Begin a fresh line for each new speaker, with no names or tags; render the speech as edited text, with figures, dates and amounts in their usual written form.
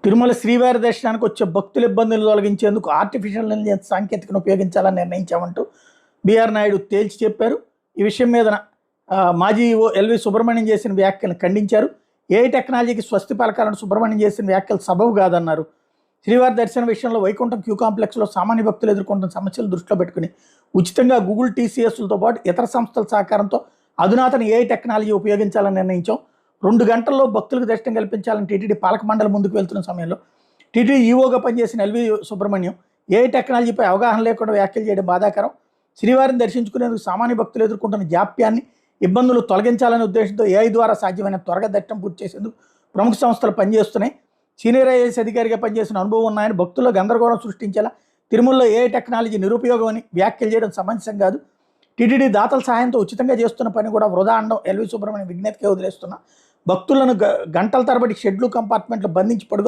తిరుమల శ్రీవారి దర్శనానికి వచ్చే భక్తుల ఇబ్బందులు తొలగించేందుకు ఆర్టిఫిషియల్ ఇంటెలిజెన్స్ సాంకేతికను ఉపయోగించాలని నిర్ణయించామంటూ బీఆర్ నాయుడు తేల్చి చెప్పారు. ఈ విషయం మీద మాజీ ఎల్వి సుబ్రహ్మణ్యం చేసిన వ్యాఖ్యలను ఖండించారు. ఏఐ టెక్నాలజీకి స్వస్తి పలకాలను సుబ్రహ్మణ్యం చేసిన వ్యాఖ్యలు సబబు కాదన్నారు. శ్రీవారి దర్శనం విషయంలో వైకుంఠం క్యూ కాంప్లెక్స్లో సామాన్య భక్తులు ఎదుర్కొంటున్న సమస్యలు దృష్టిలో పెట్టుకుని ఉచితంగా గూగుల్ టీసీఎస్లతో పాటు ఇతర సంస్థల సహకారంతో అధునాతన ఏఐ టెక్నాలజీ ఉపయోగించాలని నిర్ణయించాం. 2 గంటల్లో భక్తులకు దర్శనం కల్పించాలని టీటీడీ పాలక మండలి ముందుకు వెళ్తున్న సమయంలో టీటీడీ ఈవోగా పనిచేసిన ఎల్వి సుబ్రహ్మణ్యం ఏఐ టెక్నాలజీపై అవగాహన లేకుండా వ్యాఖ్యలు చేయడం బాధాకరం. శ్రీవారిని దర్శించుకునేందుకు సామాన్య భక్తులు ఎదుర్కొంటున్న జాప్యాన్ని, ఇబ్బందులు తొలగించాలనే ఉద్దేశంతో ఏఐ ద్వారా సాధ్యమైన త్వరగా దర్శనం పూర్తి చేసేందుకు ప్రముఖ సంస్థలు పనిచేస్తున్నాయి. సీనియర్ ఐఏఎస్ అధికారిగా పనిచేసిన అనుభవం ఉన్నాయని భక్తుల్లో గందరగోళం సృష్టించేలా తిరుమలలో ఏఐ టెక్నాలజీ నిరుపయోగం అని వ్యాఖ్యలు చేయడం సమంజసం కాదు. టీటీడీ దాతల సహాయంతో ఉచితంగా చేస్తున్న పని కూడా వృధా అనడం ఎల్వి సుబ్రహ్మణ్యం విజ్ఞతకే వదిలేస్తున్న భక్తులను గంటల తరబడి షెడ్లు కంపార్ట్మెంట్లు బంధించి పడుగా